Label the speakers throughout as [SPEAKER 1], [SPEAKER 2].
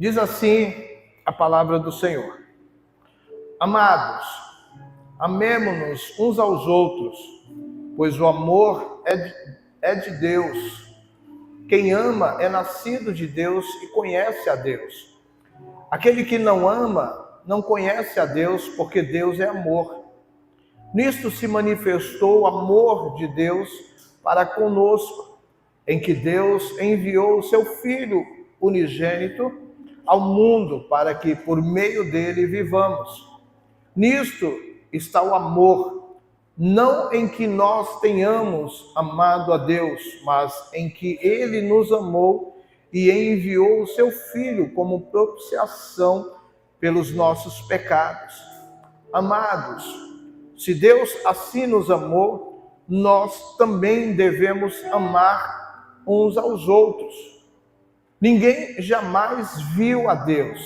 [SPEAKER 1] Diz assim a palavra do Senhor: Amados, amemo-nos uns aos outros, pois o amor é de Deus. Quem ama é nascido de Deus e conhece a Deus. Aquele que não ama não conhece a Deus, porque Deus é amor. Nisto se manifestou o amor de Deus para conosco, em que Deus enviou o seu Filho unigênito ao mundo, para que por meio dele vivamos. Nisto está o amor, não em que nós tenhamos amado a Deus, mas em que ele nos amou e enviou o seu Filho como propiciação pelos nossos pecados. Amados, se Deus assim nos amou, nós também devemos amar uns aos outros. Ninguém jamais viu a Deus,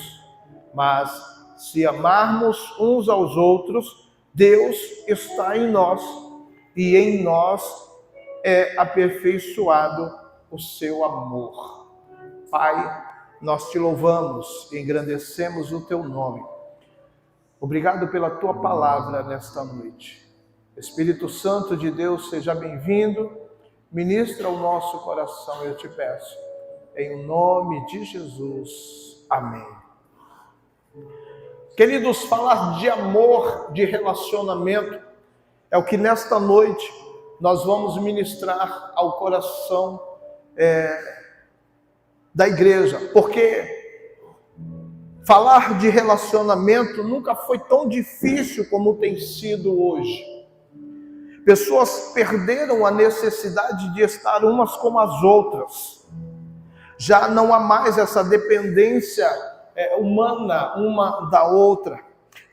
[SPEAKER 1] mas se amarmos uns aos outros, Deus está em nós e em nós é aperfeiçoado o seu amor. Pai, nós te louvamos e engrandecemos o teu nome. Obrigado pela tua palavra nesta noite. Espírito Santo de Deus, seja bem-vindo, ministra o nosso coração, eu te peço. Em nome de Jesus. Amém. Queridos, falar de amor, de relacionamento, é o que nesta noite nós vamos ministrar ao coração da igreja. Porque falar de relacionamento nunca foi tão difícil como tem sido hoje. Pessoas perderam a necessidade de estar umas com as outras. Já não há mais essa dependência humana uma da outra.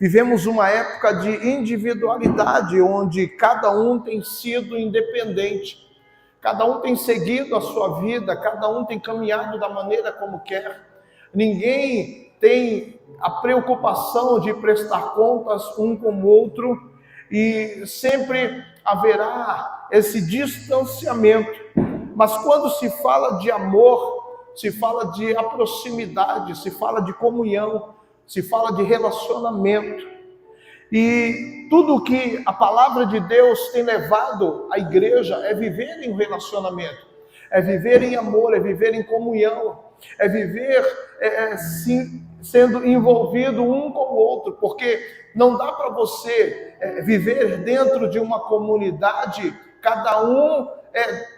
[SPEAKER 1] Vivemos uma época de individualidade, onde cada um tem sido independente. Cada um tem seguido a sua vida, cada um tem caminhado da maneira como quer. Ninguém tem a preocupação de prestar contas um com o outro e sempre haverá esse distanciamento. Mas quando se fala de amor, se fala de proximidade, se fala de comunhão, se fala de relacionamento. E tudo que a palavra de Deus tem levado à igreja é viver em relacionamento, é viver em amor, é viver em comunhão, é viver sendo envolvido um com o outro, porque não dá para você viver dentro de uma comunidade, cada um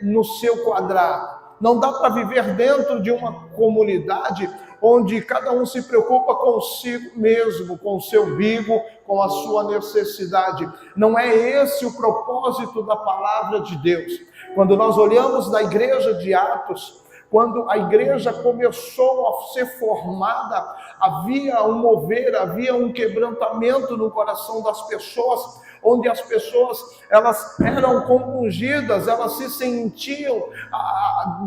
[SPEAKER 1] no seu quadrado. Não dá para viver dentro de uma comunidade onde cada um se preocupa consigo mesmo, com o seu umbigo, com a sua necessidade. Não é esse o propósito da palavra de Deus. Quando nós olhamos na igreja de Atos, quando a igreja começou a ser formada, havia um mover, havia um quebrantamento no coração das pessoas, onde as pessoas elas eram compungidas, elas se sentiam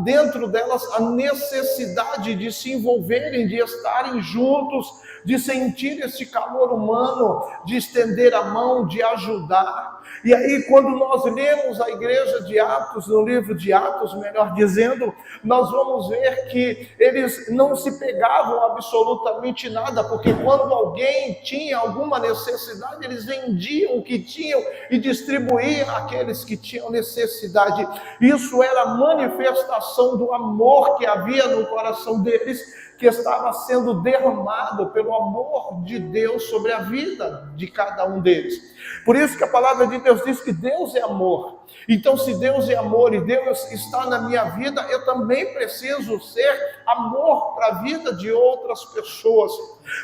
[SPEAKER 1] dentro delas a necessidade de se envolverem, de estarem juntos, de sentir esse calor humano, de estender a mão, de ajudar. E aí, quando nós lemos a igreja de Atos, no livro de Atos, melhor dizendo, nós vamos ver que eles não se pegavam absolutamente nada, porque quando alguém tinha alguma necessidade, eles vendiam o que tinham e distribuíam àqueles que tinham necessidade. Isso era a manifestação do amor que havia no coração deles, que estava sendo derramado pelo amor de Deus sobre a vida de cada um deles. Por isso que a palavra de Deus diz que Deus é amor. Então, se Deus é amor e Deus está na minha vida, eu também preciso ser amor para a vida de outras pessoas.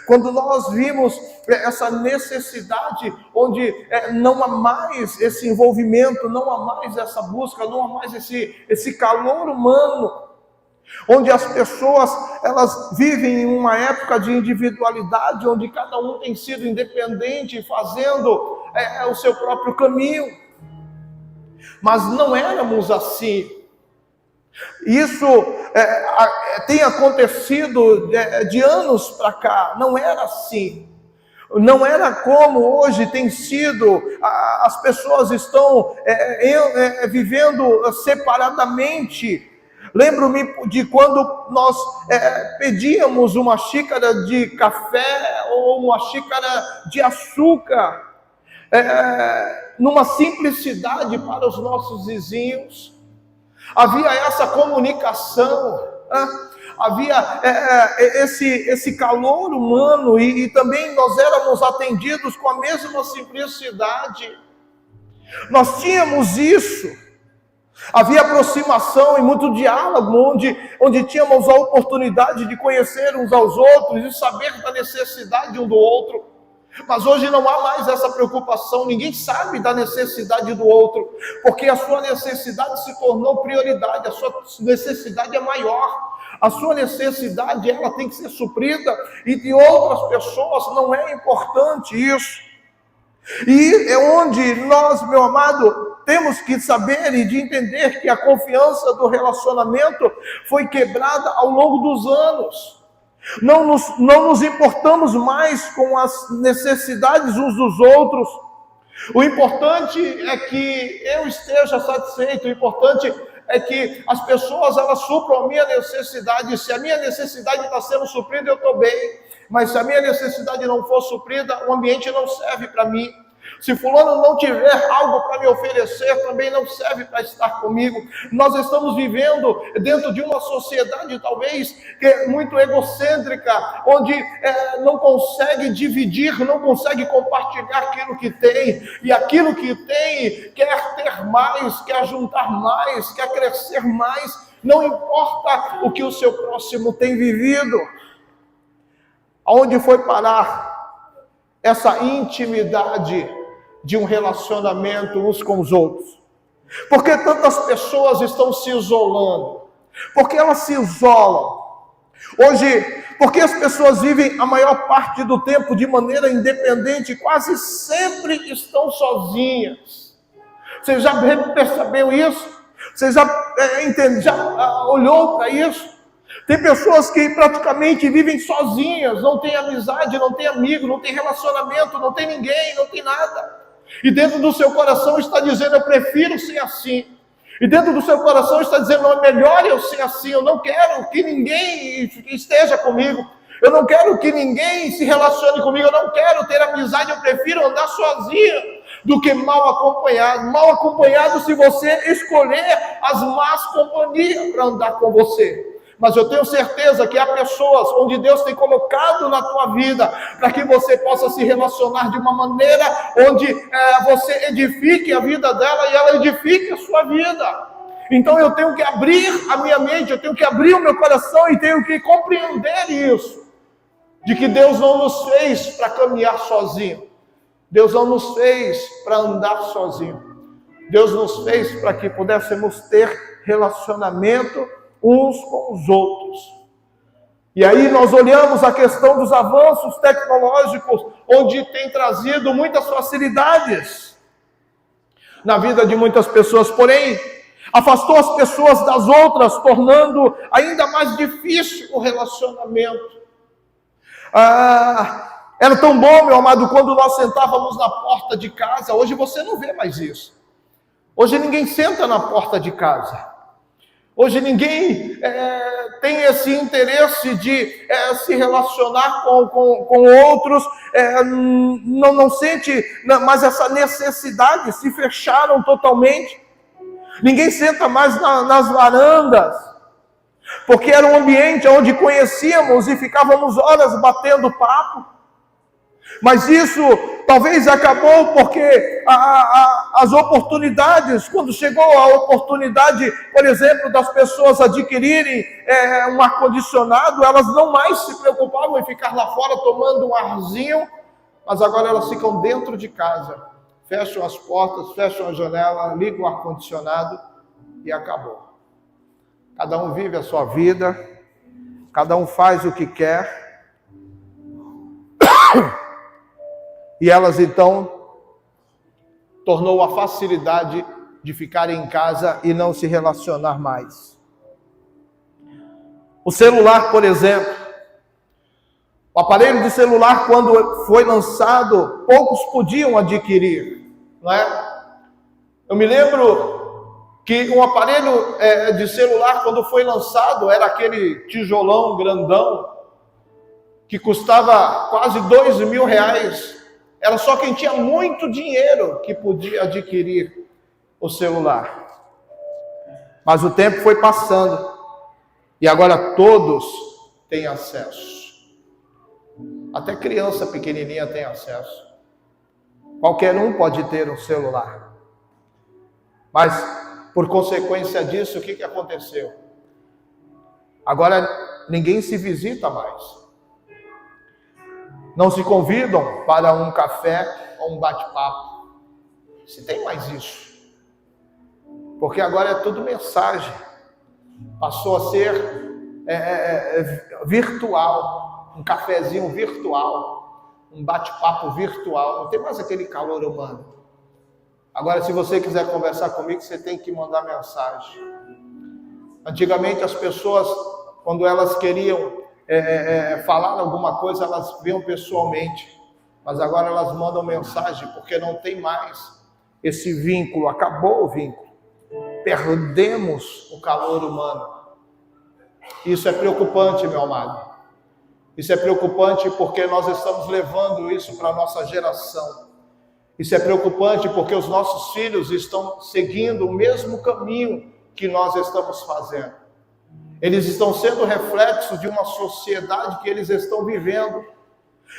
[SPEAKER 1] Quando nós vimos essa necessidade, onde não há mais esse envolvimento, não há mais essa busca, não há mais esse calor humano, onde as pessoas elas vivem em uma época de individualidade, onde cada um tem sido independente, fazendo o seu próprio caminho. Mas não éramos assim. Isso tem acontecido de anos para cá, não era assim. Não era como hoje tem sido, as pessoas estão vivendo separadamente. Lembro-me de quando nós pedíamos uma xícara de café ou uma xícara de açúcar, numa simplicidade para os nossos vizinhos. Havia essa comunicação, havia esse calor humano e também nós éramos atendidos com a mesma simplicidade. Nós tínhamos isso. Havia aproximação e muito diálogo, onde tínhamos a oportunidade de conhecer uns aos outros e saber da necessidade um do outro. Mas hoje não há mais essa preocupação, ninguém sabe da necessidade do outro, porque a sua necessidade se tornou prioridade, a sua necessidade é maior, a sua necessidade ela tem que ser suprida, e de outras pessoas não é importante isso. E é onde nós, meu amado, temos que saber e de entender que a confiança do relacionamento foi quebrada ao longo dos anos. Não nos importamos mais com as necessidades uns dos outros. O importante é que eu esteja satisfeito, o importante é que as pessoas elas supram a minha necessidade. Se a minha necessidade está sendo suprida, eu estou bem. Mas se a minha necessidade não for suprida, o ambiente não serve para mim. Se fulano não tiver algo para me oferecer, também não serve para estar comigo. Nós estamos vivendo dentro de uma sociedade talvez que é muito egocêntrica, onde não consegue dividir, não consegue compartilhar aquilo que tem, e aquilo que tem quer ter mais, quer juntar mais, quer crescer mais, não importa o que o seu próximo tem vivido. Aonde foi parar essa intimidade de um relacionamento uns com os outros? Porque tantas pessoas estão se isolando? Porque elas se isolam? Hoje, porque as pessoas vivem a maior parte do tempo de maneira independente, quase sempre estão sozinhas. Você já percebeu isso? Você já olhou para isso? Tem pessoas que praticamente vivem sozinhas, não tem amizade, não tem amigo, não tem relacionamento, não tem ninguém, não tem nada. E dentro do seu coração está dizendo, eu prefiro ser assim. E dentro do seu coração está dizendo, não, é melhor eu ser assim, eu não quero que ninguém esteja comigo. Eu não quero que ninguém se relacione comigo, eu não quero ter amizade, eu prefiro andar sozinho do que mal acompanhado. Mal acompanhado se você escolher as más companhias para andar com você. Mas eu tenho certeza que há pessoas onde Deus tem colocado na tua vida para que você possa se relacionar de uma maneira onde você edifique a vida dela e ela edifique a sua vida. Então eu tenho que abrir a minha mente, eu tenho que abrir o meu coração e tenho que compreender isso. De que Deus não nos fez para caminhar sozinho. Deus não nos fez para andar sozinho. Deus nos fez para que pudéssemos ter relacionamento uns com os outros. E aí nós olhamos a questão dos avanços tecnológicos, onde tem trazido muitas facilidades na vida de muitas pessoas, porém, afastou as pessoas das outras, tornando ainda mais difícil o relacionamento. Era tão bom, meu amado, quando nós sentávamos na porta de casa. Hoje você não vê mais isso. Hoje ninguém senta na porta de casa. Hoje ninguém tem esse interesse de se relacionar com outros, não sente mais essa necessidade, se fecharam totalmente. Ninguém senta mais nas varandas, porque era um ambiente onde conhecíamos e ficávamos horas batendo papo. Mas isso talvez acabou porque as oportunidades, quando chegou a oportunidade, por exemplo, das pessoas adquirirem um ar-condicionado, elas não mais se preocupavam em ficar lá fora tomando um arzinho, mas agora elas ficam dentro de casa, fecham as portas, fecham a janela, ligam o ar-condicionado e acabou. Cada um vive a sua vida, cada um faz o que quer. E elas então tornou a facilidade de ficar em casa e não se relacionar mais. O celular, por exemplo, o aparelho de celular, quando foi lançado, poucos podiam adquirir, não é? Eu me lembro que um aparelho de celular, quando foi lançado, era aquele tijolão grandão, que custava quase R$2.000. Era só quem tinha muito dinheiro que podia adquirir o celular. Mas o tempo foi passando, e agora todos têm acesso. Até criança pequenininha tem acesso. Qualquer um pode ter um celular. Mas, por consequência disso, o que aconteceu? Agora ninguém se visita mais. Não se convidam para um café ou um bate-papo. Se tem mais isso. Porque agora é tudo mensagem. Passou a ser virtual. Um cafezinho virtual. Um bate-papo virtual. Não tem mais aquele calor humano. Agora, se você quiser conversar comigo, você tem que mandar mensagem. Antigamente, as pessoas, quando elas queriam falar alguma coisa, elas viam pessoalmente. Mas agora elas mandam mensagem, porque não tem mais esse vínculo. Acabou o vínculo. Perdemos o calor humano. Isso é preocupante, meu amado. Isso é preocupante porque nós estamos levando isso para a nossa geração. Isso é preocupante porque os nossos filhos estão seguindo o mesmo caminho que nós estamos fazendo. Eles estão sendo reflexo de uma sociedade que eles estão vivendo.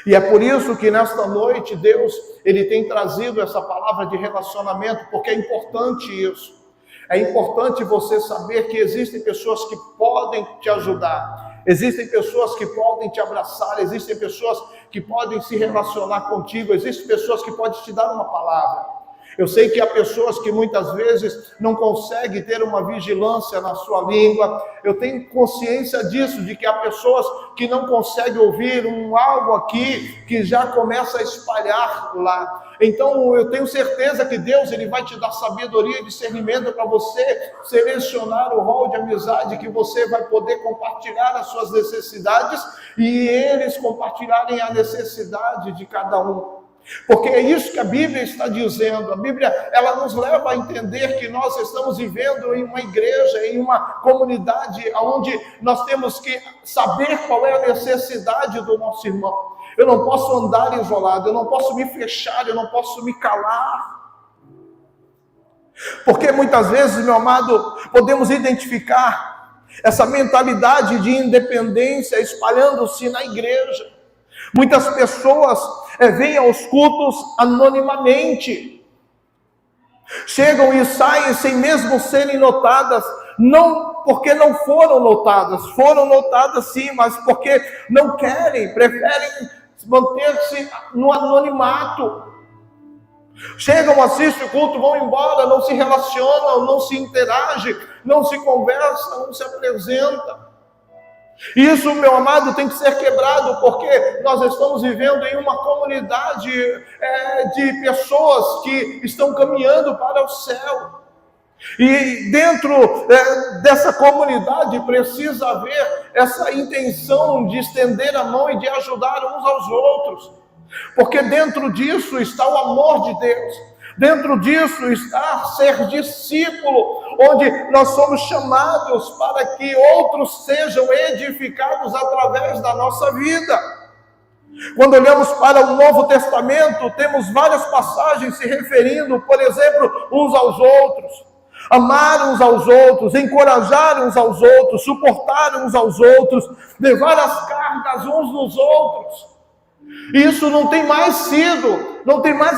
[SPEAKER 1] E é por isso que nesta noite Deus, Ele tem trazido essa palavra de relacionamento, porque é importante isso. É importante você saber que existem pessoas que podem te ajudar. Existem pessoas que podem te abraçar, existem pessoas que podem se relacionar contigo, existem pessoas que podem te dar uma palavra. Eu sei que há pessoas que muitas vezes não conseguem ter uma vigilância na sua língua. Eu tenho consciência disso, de que há pessoas que não conseguem ouvir algo aqui que já começa a espalhar lá. Então eu tenho certeza que Deus, Ele vai te dar sabedoria e discernimento para você selecionar o rol de amizade que você vai poder compartilhar as suas necessidades e eles compartilharem a necessidade de cada um. Porque é isso que a Bíblia está dizendo. A Bíblia, ela nos leva a entender que nós estamos vivendo em uma igreja, em uma comunidade onde nós temos que saber qual é a necessidade do nosso irmão. Eu não posso andar isolado, eu não posso me fechar, eu não posso me calar. Porque muitas vezes, meu amado, podemos identificar essa mentalidade de independência espalhando-se na igreja. Muitas pessoas vêm aos cultos anonimamente, chegam e saem sem mesmo serem notadas, não porque não foram notadas sim, mas porque não querem, preferem manter-se no anonimato. Chegam, assistem o culto, vão embora, não se relacionam, não se interagem, não se conversam, não se apresentam. Isso, meu amado, tem que ser quebrado, porque nós estamos vivendo em uma comunidade de pessoas que estão caminhando para o céu. E dentro dessa comunidade precisa haver essa intenção de estender a mão e de ajudar uns aos outros. Porque dentro disso está o amor de Deus. Dentro disso está ser discípulo, onde nós somos chamados para que outros sejam edificados através da nossa vida. Quando olhamos para o Novo Testamento, temos várias passagens se referindo, por exemplo, uns aos outros. Amar uns aos outros, encorajar uns aos outros, suportar uns aos outros, levar as cargas uns nos outros. Isso não tem mais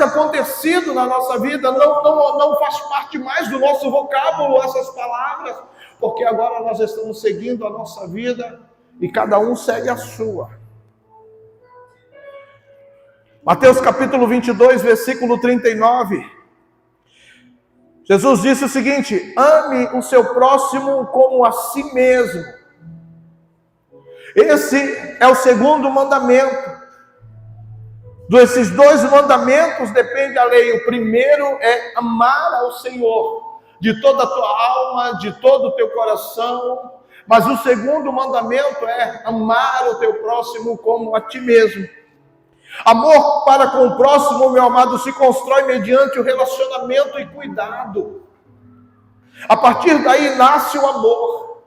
[SPEAKER 1] acontecido na nossa vida, não faz parte mais do nosso vocábulo essas palavras, porque agora nós estamos seguindo a nossa vida e cada um segue a sua. Mateus capítulo 22, versículo 39. Jesus disse o seguinte: ame o seu próximo como a si mesmo. Esse é o segundo mandamento. Desses dois mandamentos depende a lei. O primeiro é amar ao Senhor de toda a tua alma, de todo o teu coração. Mas o segundo mandamento é amar o teu próximo como a ti mesmo. Amor para com o próximo, meu amado, se constrói mediante o relacionamento e cuidado. A partir daí nasce o amor.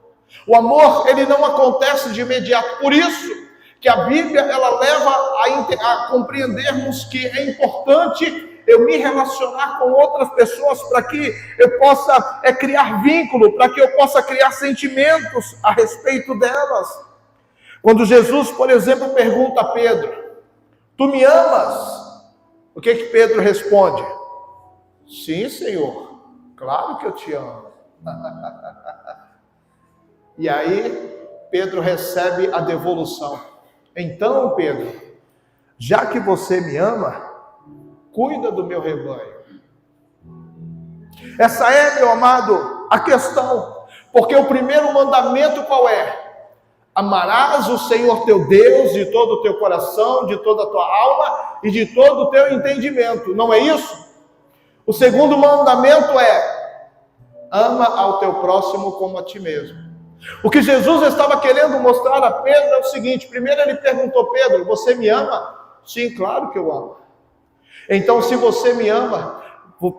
[SPEAKER 1] O amor, ele não acontece de imediato. Por isso que a Bíblia, ela leva a compreendermos que é importante eu me relacionar com outras pessoas para que eu possa criar vínculo, para que eu possa criar sentimentos a respeito delas. Quando Jesus, por exemplo, pergunta a Pedro: tu me amas? O que Pedro responde? Sim, Senhor, claro que eu te amo. E aí Pedro recebe a devolução. Então, Pedro, já que você me ama, cuida do meu rebanho. Essa é, meu amado, a questão. Porque o primeiro mandamento qual é? Amarás o Senhor teu Deus de todo o teu coração, de toda a tua alma e de todo o teu entendimento. Não é isso? O segundo mandamento é: ama ao teu próximo como a ti mesmo. O que Jesus estava querendo mostrar a Pedro é o seguinte: primeiro ele perguntou: Pedro, você me ama? Sim, claro que eu amo. Então, se você me ama,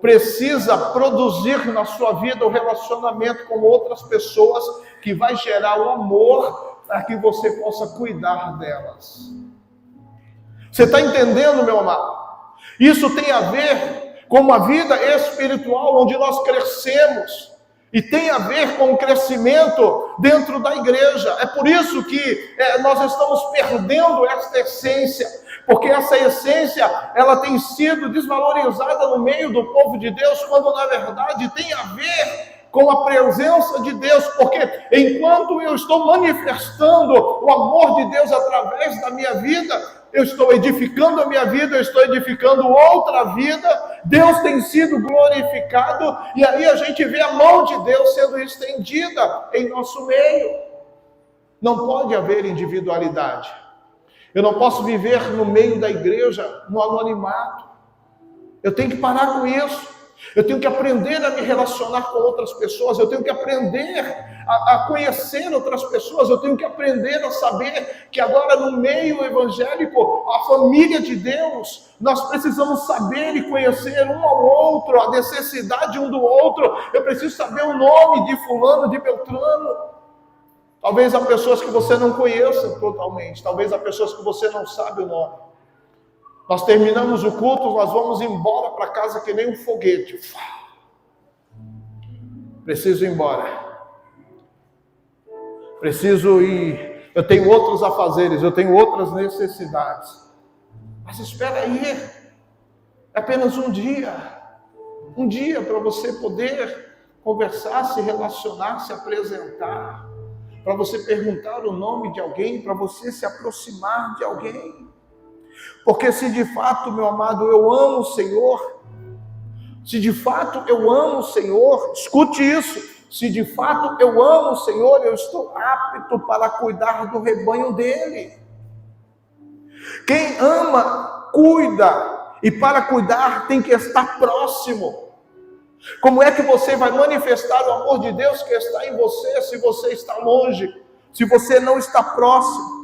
[SPEAKER 1] precisa produzir na sua vida o relacionamento com outras pessoas que vai gerar o amor para que você possa cuidar delas. Você está entendendo, meu amado? Isso tem a ver com uma vida espiritual onde nós crescemos. E tem a ver com o crescimento dentro da igreja. É por isso que nós estamos perdendo essa essência. Porque essa essência, ela tem sido desvalorizada no meio do povo de Deus, quando na verdade tem a ver com a presença de Deus. Porque enquanto eu estou manifestando o amor de Deus através da minha vida, eu estou edificando a minha vida, eu estou edificando outra vida, Deus tem sido glorificado, e aí a gente vê a mão de Deus sendo estendida em nosso meio. Não pode haver individualidade. Eu não posso viver no meio da igreja, no anonimato. Eu tenho que parar com isso. Eu tenho que aprender a me relacionar com outras pessoas, eu tenho que aprender a conhecer outras pessoas, eu tenho que aprender a saber que agora no meio evangélico, a família de Deus, nós precisamos saber e conhecer um ao outro, a necessidade um do outro. Eu preciso saber o nome de fulano, de Beltrano. Talvez há pessoas que você não conheça totalmente, talvez há pessoas que você não sabe o nome. Nós terminamos o culto, nós vamos embora para casa que nem um foguete. Preciso ir embora. Preciso ir. Eu tenho outros afazeres, eu tenho outras necessidades. Mas espera aí. É apenas um dia. Um dia para você poder conversar, se relacionar, se apresentar. Para você perguntar o nome de alguém, para você se aproximar de alguém. Porque se de fato, meu amado, eu amo o Senhor, se de fato eu amo o Senhor, escute isso, se de fato eu amo o Senhor, eu estou apto para cuidar do rebanho dele. Quem ama, cuida, e para cuidar tem que estar próximo. Como é que você vai manifestar o amor de Deus que está em você, se você está longe, se você não está próximo?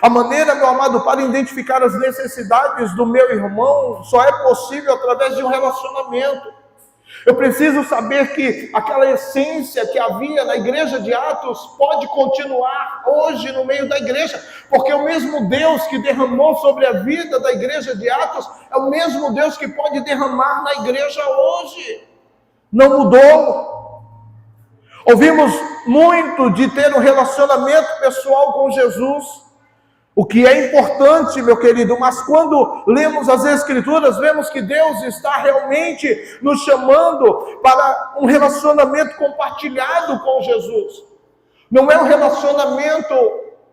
[SPEAKER 1] A maneira, meu amado, para identificar as necessidades do meu irmão só é possível através de um relacionamento. Eu preciso saber que aquela essência que havia na igreja de Atos pode continuar hoje no meio da igreja, porque o mesmo Deus que derramou sobre a vida da igreja de Atos é o mesmo Deus que pode derramar na igreja hoje. Não mudou. Ouvimos muito de ter um relacionamento pessoal com Jesus, o que é importante, meu querido, mas quando lemos as Escrituras, vemos que Deus está realmente nos chamando para um relacionamento compartilhado com Jesus. Não é um relacionamento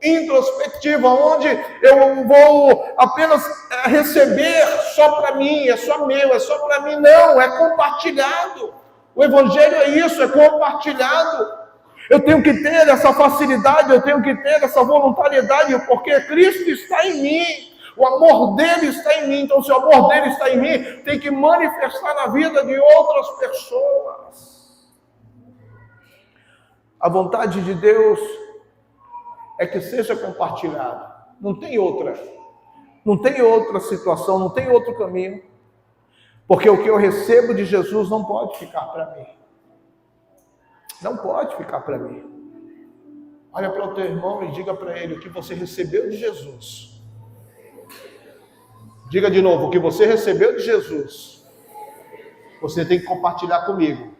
[SPEAKER 1] introspectivo, onde eu vou apenas receber só para mim, é só meu, é só para mim. Não, é compartilhado. O Evangelho é isso, é compartilhado. Eu tenho que ter essa facilidade, eu tenho que ter essa voluntariedade, porque Cristo está em mim, o amor dele está em mim. Então, se o amor dele está em mim, tem que manifestar na vida de outras pessoas. A vontade de Deus é que seja compartilhado. Não tem outra situação, não tem outro caminho, porque o que eu recebo de Jesus não pode ficar para mim. Não pode ficar para mim. Olha para o teu irmão e diga para ele o que você recebeu de Jesus. Diga de novo, o que você recebeu de Jesus, você tem que compartilhar comigo.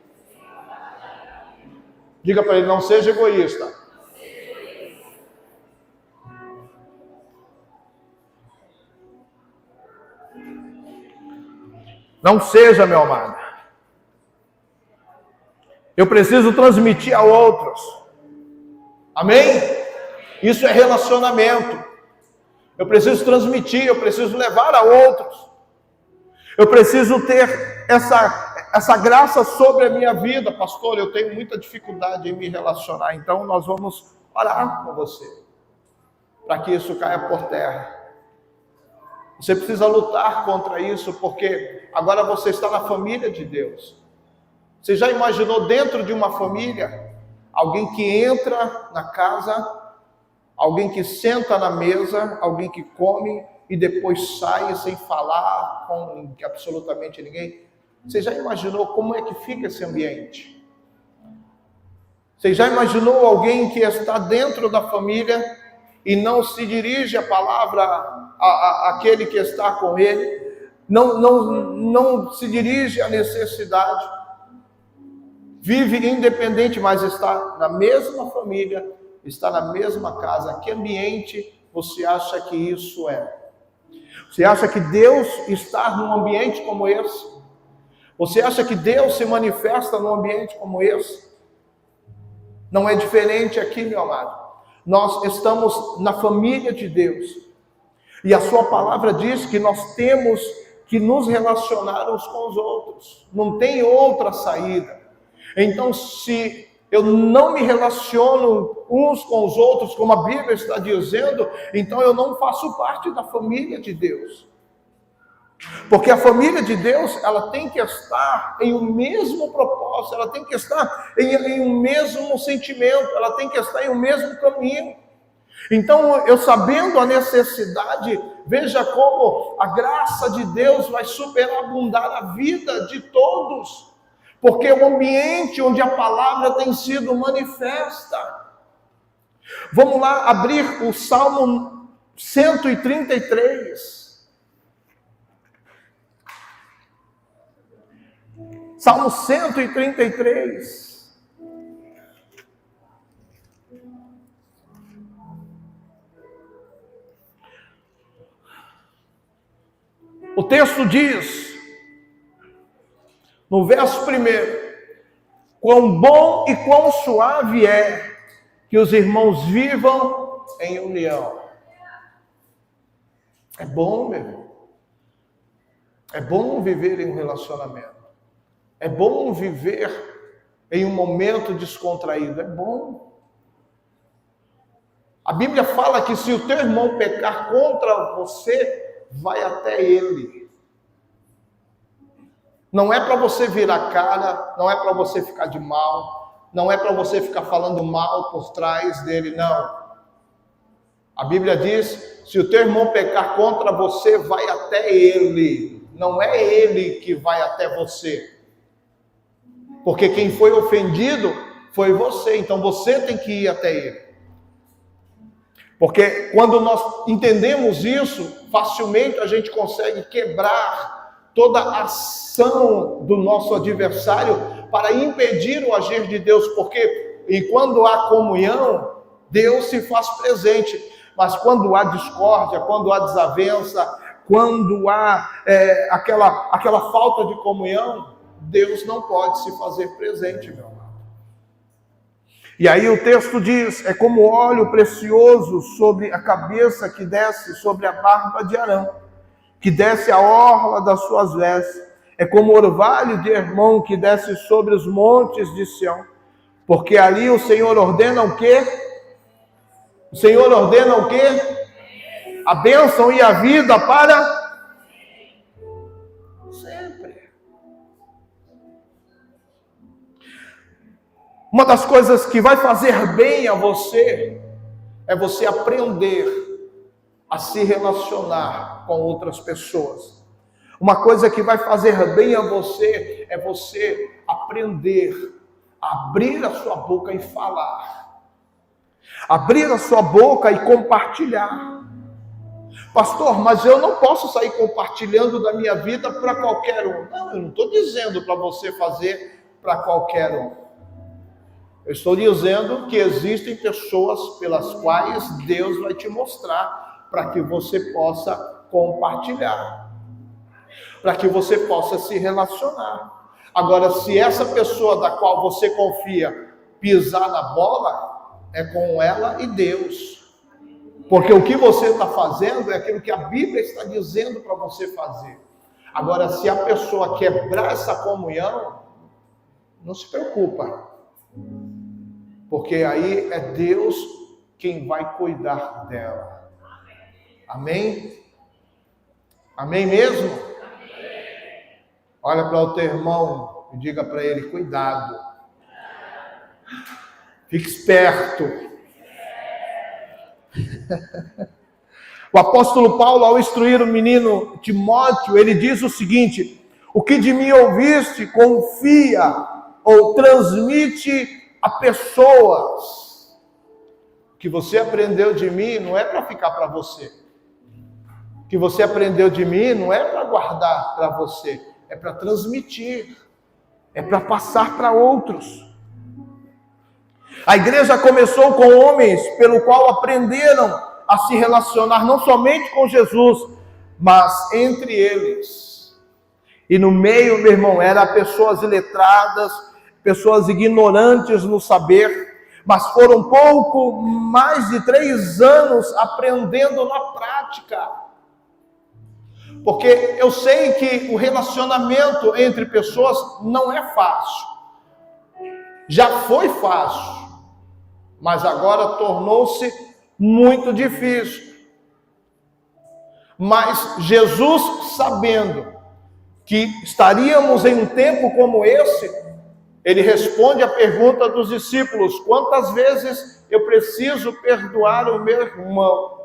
[SPEAKER 1] Diga para ele, não seja egoísta. Não seja, meu amado. Eu preciso transmitir a outros. Amém? Isso é relacionamento. Eu preciso transmitir, eu preciso levar a outros. Eu preciso ter essa graça sobre a minha vida. Pastor, eu tenho muita dificuldade em me relacionar. Então nós vamos orar com você, para que isso caia por terra. Você precisa lutar contra isso, porque agora você está na família de Deus. Você já imaginou dentro de uma família, alguém que entra na casa, alguém que senta na mesa, alguém que come e depois sai sem falar com absolutamente ninguém? Você já imaginou como é que fica esse ambiente? Você já imaginou alguém que está dentro da família e não se dirige a palavra àquele que está com ele, não se dirige à necessidade, vive independente, mas está na mesma família, está na mesma casa? Que ambiente você acha que isso é? Você acha que Deus está num ambiente como esse? Você acha que Deus se manifesta num ambiente como esse? Não é diferente aqui, meu amado. Nós estamos na família de Deus. E a sua palavra diz que nós temos que nos relacionar uns com os outros. Não tem outra saída. Então, se eu não me relaciono uns com os outros, como a Bíblia está dizendo, então eu não faço parte da família de Deus. Porque a família de Deus, ela tem que estar em um mesmo propósito, ela tem que estar em um mesmo sentimento, ela tem que estar em um mesmo caminho. Então, eu sabendo a necessidade, veja como a graça de Deus vai superabundar a vida de todos, porque é o ambiente onde a palavra tem sido manifesta. Vamos lá abrir o Salmo 133. Salmo 133. O texto diz, no verso 1, quão bom e quão suave é que os irmãos vivam em união. É bom, meu irmão. É bom viver em um relacionamento. É bom viver em um momento descontraído. É bom. A Bíblia fala que se o teu irmão pecar contra você, vai até ele. Não é para você virar cara, não é para você ficar de mal, não é para você ficar falando mal por trás dele, não. A Bíblia diz, se o teu irmão pecar contra você, vai até ele. Não é ele que vai até você. Porque quem foi ofendido foi você, então você tem que ir até ele. Porque quando nós entendemos isso, facilmente a gente consegue quebrar toda a ação do nosso adversário para impedir o agir de Deus, porque quando há comunhão, Deus se faz presente, mas quando há discórdia, quando há desavença, quando há aquela falta de comunhão, Deus não pode se fazer presente, meu amado. E aí o texto diz, é como óleo precioso sobre a cabeça que desce sobre a barba de Arão, que desce a orla das suas vestes, é como orvalho de Hermon que desce sobre os montes de Sião, porque ali o Senhor ordena o quê? O Senhor ordena o quê? A bênção e a vida para sempre. Uma das coisas que vai fazer bem a você é você aprender a se relacionar com outras pessoas. Uma coisa que vai fazer bem a você é você aprender abrir a sua boca e falar. Abrir a sua boca e compartilhar. Pastor, mas eu não posso sair compartilhando da minha vida para qualquer um. Não, eu não estou dizendo para você fazer para qualquer um. Eu estou dizendo que existem pessoas pelas quais Deus vai te mostrar para que você possa compartilhar, para que você possa se relacionar. Agora, se essa pessoa da qual você confia pisar na bola, é com ela e Deus. Porque o que você está fazendo é aquilo que a Bíblia está dizendo para você fazer. Agora, se a pessoa quebrar essa comunhão, não se preocupa. Porque aí é Deus quem vai cuidar dela. Amém? Amém mesmo? Olha para o teu irmão e diga para ele, cuidado. Fique esperto. O apóstolo Paulo, ao instruir o menino Timóteo, ele diz o seguinte: o que de mim ouviste, confia ou transmite a pessoas. O que você aprendeu de mim não é para ficar para você. O que você aprendeu de mim não é para guardar para você, é para transmitir, é para passar para outros. A igreja começou com homens pelo qual aprenderam a se relacionar não somente com Jesus, mas entre eles. E no meio, meu irmão, eram pessoas iletradas, pessoas ignorantes no saber, mas foram pouco mais de 3 anos aprendendo na prática. Porque eu sei que o relacionamento entre pessoas não é fácil. Já foi fácil, mas agora tornou-se muito difícil. Mas Jesus, sabendo que estaríamos em um tempo como esse, ele responde a pergunta dos discípulos: quantas vezes eu preciso perdoar o meu irmão?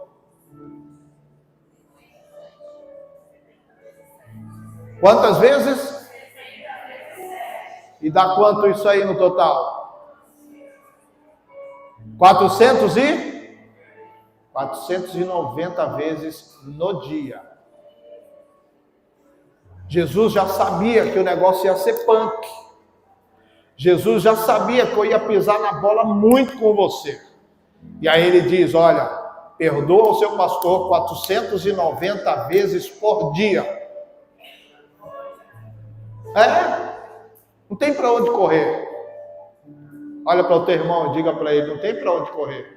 [SPEAKER 1] Quantas vezes? E dá quanto isso aí no total? 490 vezes no dia. Jesus já sabia que o negócio ia ser punk. Jesus já sabia que eu ia pisar na bola muito com você. E aí ele diz, olha, perdoa o seu pastor 490 vezes por dia. Não tem para onde correr. Olha para o teu irmão e diga para ele, não tem para onde correr.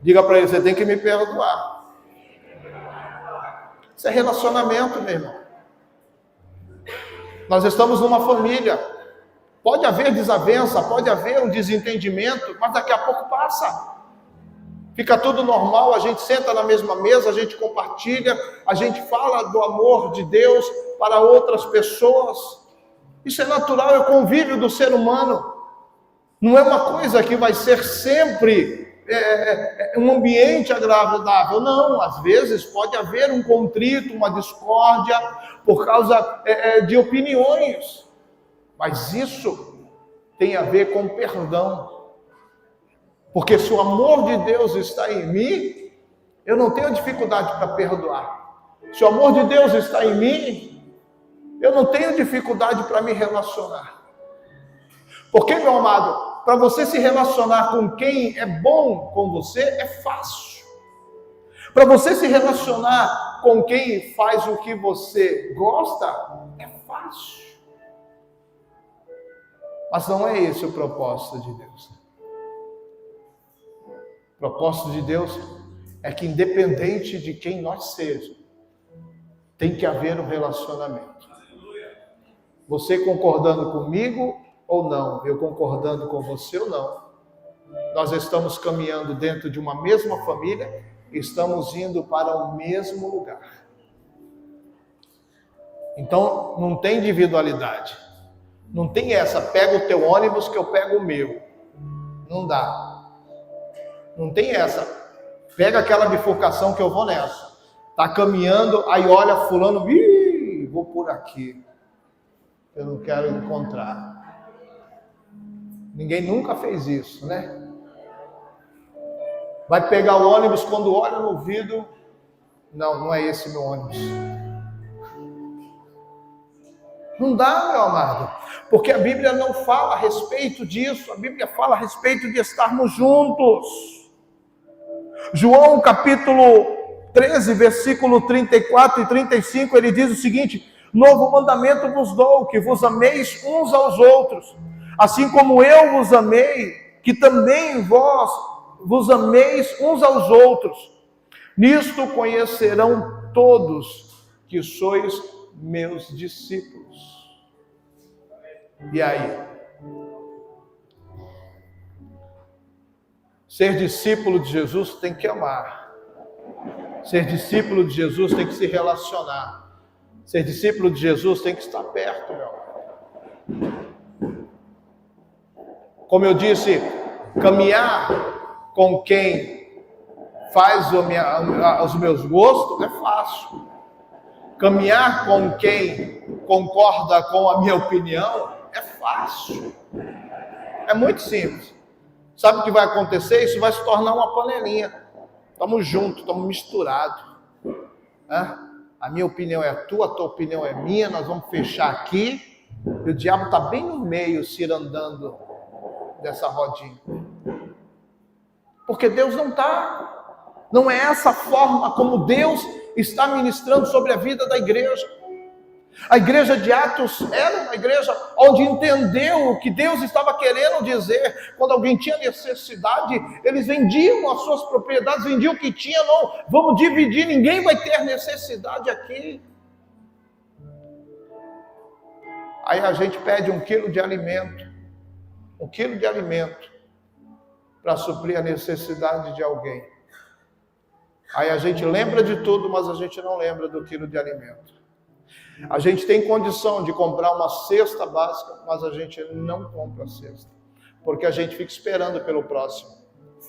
[SPEAKER 1] Diga para ele, você tem que me perdoar. Isso é relacionamento, meu irmão. Nós estamos numa família. Pode haver desavença, pode haver um desentendimento, mas daqui a pouco passa. Fica tudo normal, a gente senta na mesma mesa, a gente compartilha, a gente fala do amor de Deus para outras pessoas. Isso é natural, é o convívio do ser humano. Não é uma coisa que vai ser sempre um ambiente agradável. Não, às vezes pode haver um contrito, uma discórdia por causa de opiniões. Mas isso tem a ver com perdão. Porque se o amor de Deus está em mim, eu não tenho dificuldade para perdoar. Se o amor de Deus está em mim, eu não tenho dificuldade para me relacionar. Porque, meu amado, para você se relacionar com quem é bom com você, é fácil. Para você se relacionar com quem faz o que você gosta, é fácil. Mas não é esse o propósito de Deus. O propósito de Deus é que, independente de quem nós sejamos, tem que haver um relacionamento. Você concordando comigo ou não, eu concordando com você ou não, nós estamos caminhando dentro de uma mesma família, estamos indo para o mesmo lugar. Então, não tem individualidade. Não tem essa, pega o teu ônibus que eu pego o meu. Não dá. Não tem essa, pega aquela bifurcação que eu vou nessa. Tá caminhando, aí olha fulano, vou por aqui. Eu não quero encontrar. Ninguém nunca fez isso, né? Vai pegar o ônibus, quando olha no vidro, não é esse meu ônibus. Não dá, meu amado, porque a Bíblia não fala a respeito disso, a Bíblia fala a respeito de estarmos juntos. João capítulo 13, versículo 34 e 35, ele diz o seguinte: novo mandamento vos dou, que vos ameis uns aos outros, assim como eu vos amei, que também vós vos ameis uns aos outros. Nisto conhecerão todos que sois meus discípulos. E aí? Ser discípulo de Jesus tem que amar. Ser discípulo de Jesus tem que se relacionar. Ser discípulo de Jesus tem que estar perto, meu amor. Como eu disse, caminhar com quem faz os meus gostos é fácil. Caminhar com quem concorda com a minha opinião é fácil. É muito simples. Sabe o que vai acontecer? Isso vai se tornar uma panelinha. Estamos juntos, estamos misturados. A minha opinião é a tua opinião é minha, nós vamos fechar aqui. E o diabo está bem no meio, cirandando dessa rodinha. Porque Deus não está. Não é essa forma como Deus está ministrando sobre a vida da igreja. A igreja de Atos era uma igreja onde entendeu o que Deus estava querendo dizer. Quando alguém tinha necessidade, eles vendiam as suas propriedades, vendiam o que tinha. Não, vamos dividir, ninguém vai ter necessidade aqui. Aí a gente pede 1 quilo de alimento, 1 quilo de alimento para suprir a necessidade de alguém. Aí a gente lembra de tudo, mas a gente não lembra do quilo de alimento. A gente tem condição de comprar uma cesta básica, mas a gente não compra a cesta, porque a gente fica esperando pelo próximo.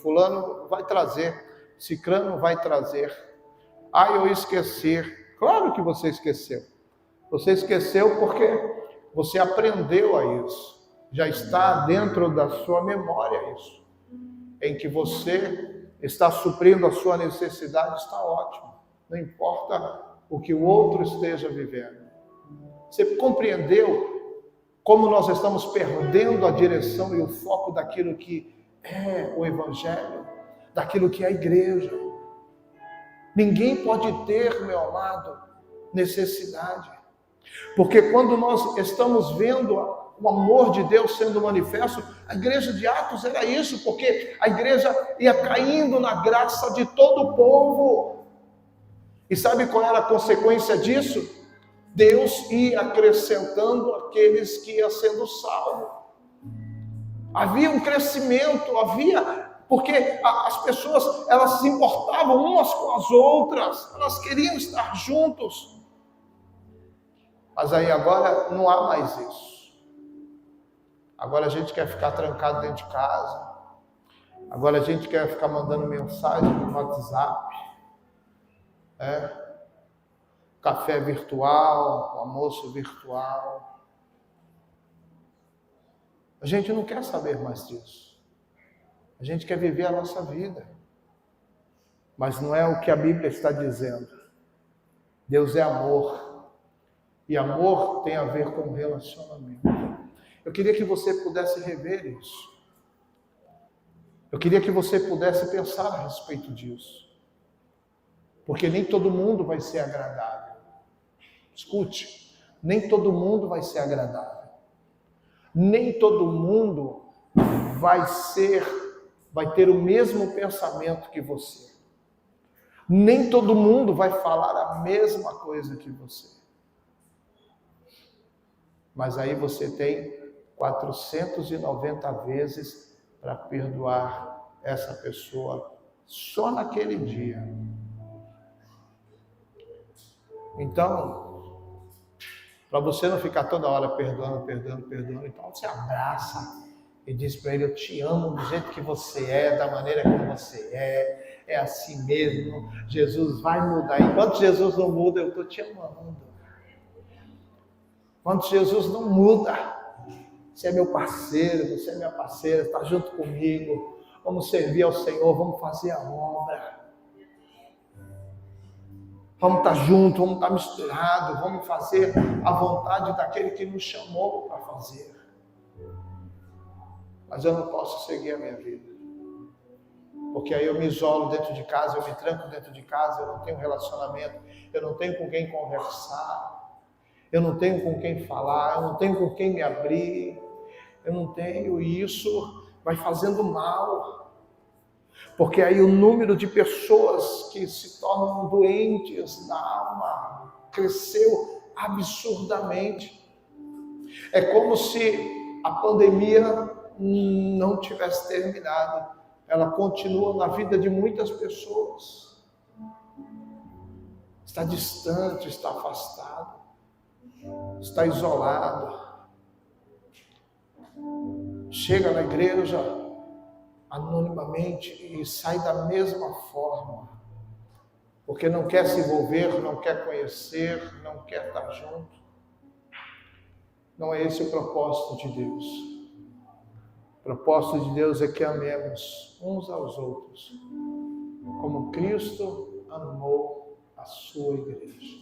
[SPEAKER 1] Fulano vai trazer, cicrano vai trazer. Eu esqueci. Claro que você esqueceu. Você esqueceu porque você aprendeu a isso. Já está dentro da sua memória isso. Em que você está suprindo a sua necessidade, está ótimo. Não importa o que o outro esteja vivendo. Você compreendeu como nós estamos perdendo a direção e o foco daquilo que é o Evangelho, daquilo que é a igreja? Ninguém pode ter, meu amado, necessidade. Porque quando nós estamos vendo o amor de Deus sendo manifesto, a igreja de Atos era isso, porque a igreja ia caindo na graça de todo o povo. E sabe qual era a consequência disso? Deus ia acrescentando aqueles que iam sendo salvos. Havia um crescimento, porque as pessoas, elas se importavam umas com as outras, elas queriam estar juntos. Mas aí agora não há mais isso. Agora a gente quer ficar trancado dentro de casa. Agora a gente quer ficar mandando mensagem no WhatsApp. Café virtual, almoço virtual. A gente não quer saber mais disso. A gente quer viver a nossa vida. Mas não é o que a Bíblia está dizendo. Deus é amor. E amor tem a ver com relacionamento. Eu queria que você pudesse rever isso. Eu queria que você pudesse pensar a respeito disso. Porque nem todo mundo vai ser agradável. Escute, nem todo mundo vai ser agradável. Nem todo mundo vai ter o mesmo pensamento que você. Nem todo mundo vai falar a mesma coisa que você. Mas aí você tem 490 vezes para perdoar essa pessoa só naquele dia. Então, para você não ficar toda hora perdoando, então você abraça e diz para ele: eu te amo do jeito que você é, da maneira como você é assim mesmo, Jesus vai mudar. Enquanto Jesus não muda, eu estou te amando. Enquanto Jesus não muda, Você é meu parceiro, você é minha parceira, está junto comigo. Vamos servir ao Senhor, vamos fazer a obra. Vamos estar juntos, vamos estar misturados, vamos fazer a vontade daquele que nos chamou para fazer. Mas eu não posso seguir a minha vida. Porque aí eu me isolo dentro de casa, eu me tranco dentro de casa, eu não tenho relacionamento, eu não tenho com quem conversar, eu não tenho com quem falar, eu não tenho com quem me abrir, eu não tenho, e isso vai fazendo mal. Porque aí o número de pessoas que se tornam doentes na alma cresceu absurdamente. É como se a pandemia não tivesse terminado. Ela continua na vida de muitas pessoas. Está distante, está afastado, está isolado. Chega na igreja anonimamente e sai da mesma forma, porque não quer se envolver, não quer conhecer, não quer estar junto. Não é esse o propósito de Deus. O propósito de Deus é que amemos uns aos outros, como Cristo amou a sua igreja.